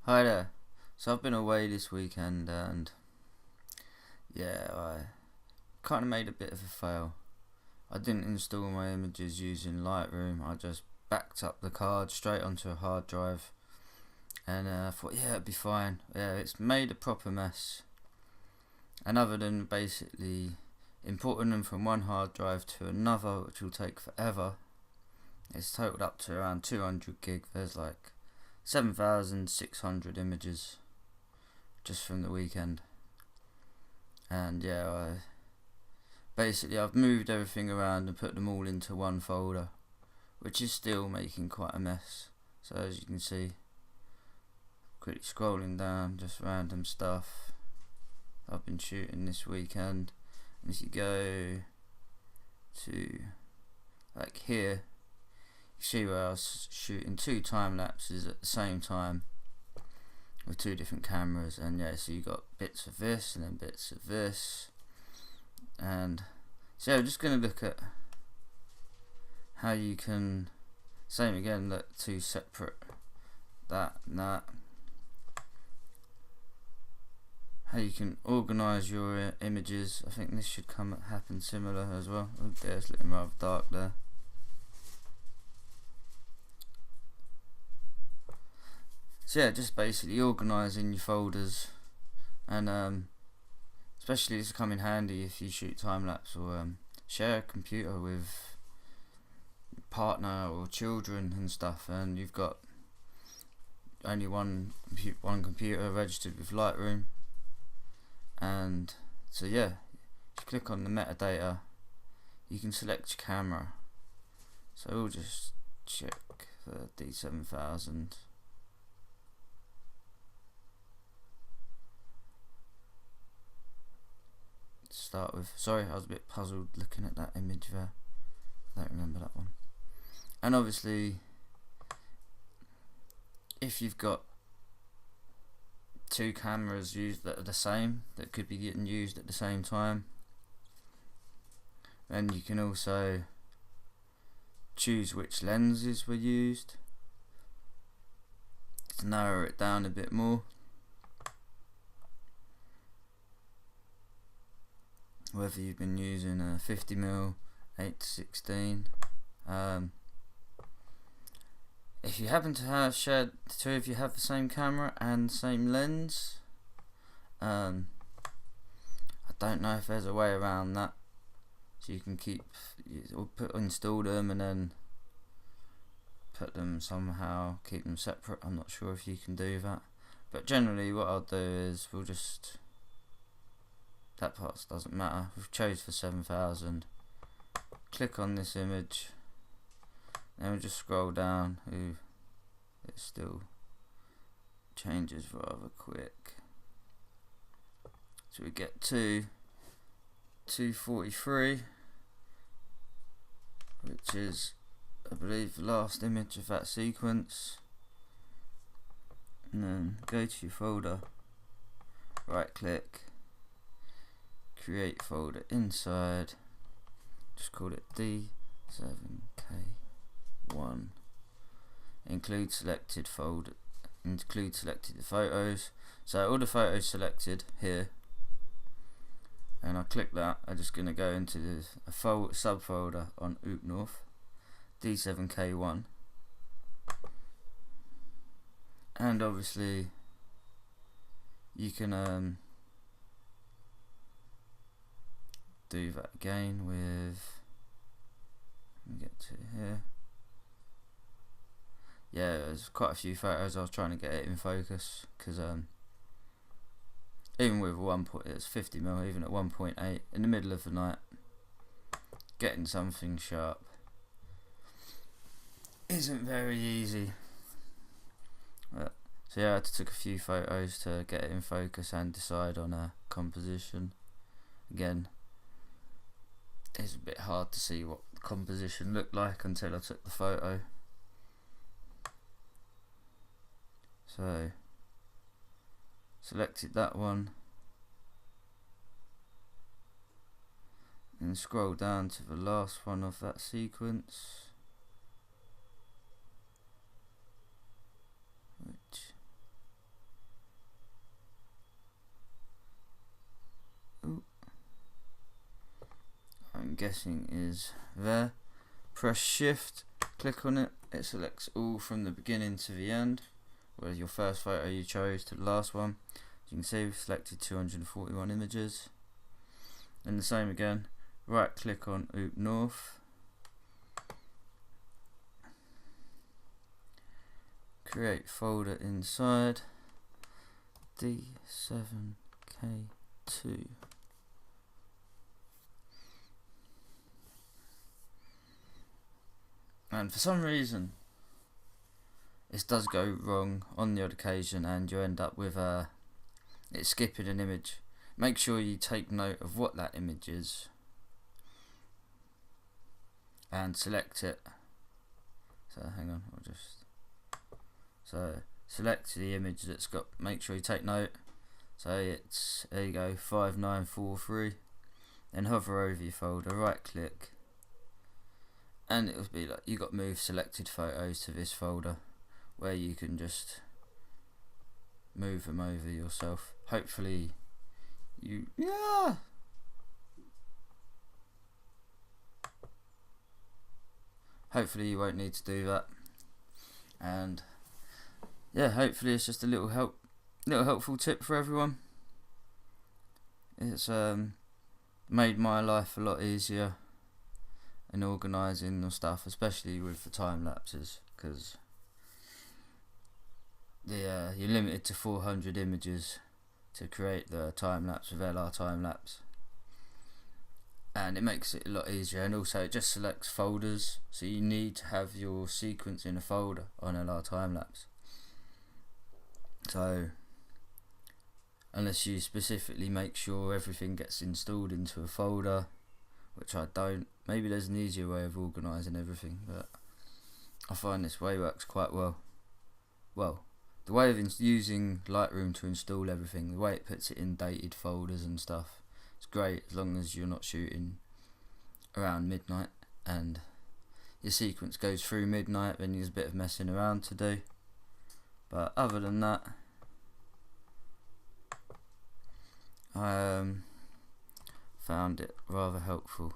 Hi there. So I've been away this weekend and I kind of made a bit of a fail. I didn't install my images using Lightroom. I just backed up the card straight onto a hard drive and I thought it'd be fine. Yeah, it's made a proper mess. And other than basically importing them from one hard drive to another, which will take forever, it's totaled up to around 200 gig. There's like 7,600 images just from the weekend. And I've moved everything around and put them all into one folder, which is still making quite a mess. So as you can see, quickly scrolling down, just random stuff I've been shooting this weekend. And if you go to like here, you see where I was shooting 2 time lapses at the same time with 2 different cameras, and so you got bits of this and then bits of this. And so I'm just going to look at how you can, same again, look, 2 separate, that and that, how you can organise your images. I think this should happen similar as well. Oh, there, it's looking rather dark there. So just basically organising your folders, and especially this will come in handy if you shoot time lapse or share a computer with your partner or children and stuff, and you've got only one computer registered with Lightroom. And so if you click on the metadata, you can select your camera. So we'll just check the D7000. Start with, sorry, I was a bit puzzled looking at that image there. I don't remember that one. And obviously, if you've got 2 cameras used that are the same, that could be getting used at the same time, then you can also choose which lenses were used to narrow it down a bit more. Whether you've been using a 50mm 8-16. If you happen to have shared 2 of you have the same camera and same lens, I don't know if there's a way around that, so you can install them and then put them somehow, keep them separate. I'm not sure if you can do that, but generally what I'll do is that part doesn't matter. We've chose for 7,000. Click on this image, and we'll just scroll down. It still changes rather quick. So we get to 243, which is, I believe, the last image of that sequence. And then go to your folder, right click, create folder inside, just call it D7K1, include selected photos. So all the photos selected here, and I click that. I'm just going to go into a subfolder on North, D7K1, and obviously you can do that again with, let me get to here. There's quite a few photos. I was trying to get it in focus because even with it's 50mm, even at 1.8 in the middle of the night, getting something sharp isn't very easy. I took a few photos to get it in focus and decide on a composition. Again, it's a bit hard to see what the composition looked like until I took the photo. So selected that one and scroll down to the last one of that sequence, which guessing is there. Press shift, click on it, it selects all from the beginning to the end, where your first photo you chose to the last one. As you can see, we've selected 241 images. And the same again, right click on Oop North, create folder inside D7K2. And for some reason this does go wrong on the odd occasion, and you end up with it skipping an image. Make sure you take note of what that image is and select it. So hang on, so select the image that's got, make sure you take note. So it's, there you go, 5943. Then hover over your folder, right click, and it will be like you got move selected photos to this folder, where you can just move them over yourself. Hopefully you hopefully you won't need to do that. And yeah, hopefully it's just a little helpful tip for everyone. It's made my life a lot easier in organising the stuff, especially with the time lapses, because you're limited to 400 images to create the time lapse with LR time lapse, and it makes it a lot easier. And also it just selects folders, so you need to have your sequence in a folder on LR time lapse. So unless you specifically make sure everything gets installed into a folder, which I don't, maybe there's an easier way of organising everything, but I find this way works quite well. Well, the way of using Lightroom to install everything, the way it puts it in dated folders and stuff, it's great as long as you're not shooting around midnight and your sequence goes through midnight, then there's a bit of messing around to do. But other than that, I found it rather helpful.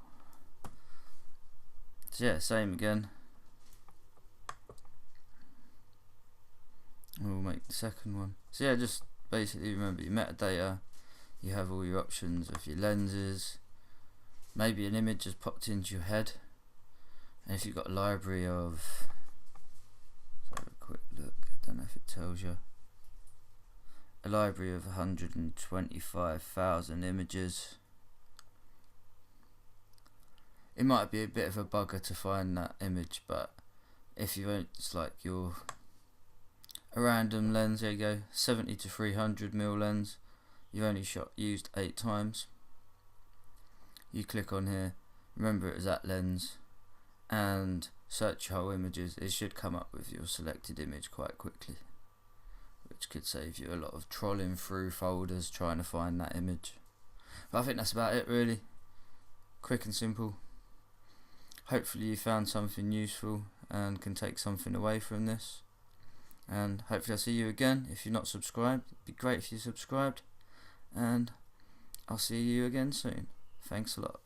So yeah, same again. We'll make the second one. So yeah, just basically remember your metadata. You have all your options of your lenses. Maybe an image has popped into your head, and if you've got a library of, let's have a quick look, I don't know if it tells you, a library of 125,000 images, it might be a bit of a bugger to find that image. But if you don't, it's like your a random lens, there you go, 70 to 300mm lens, you only used 8 times. You click on here, remember it as that lens, and search your whole images. It should come up with your selected image quite quickly, which could save you a lot of trolling through folders trying to find that image. But I think that's about it really. Quick and simple. Hopefully you found something useful and can take something away from this. And hopefully I'll see you again. If you're not subscribed, it'd be great if you subscribed. And I'll see you again soon. Thanks a lot.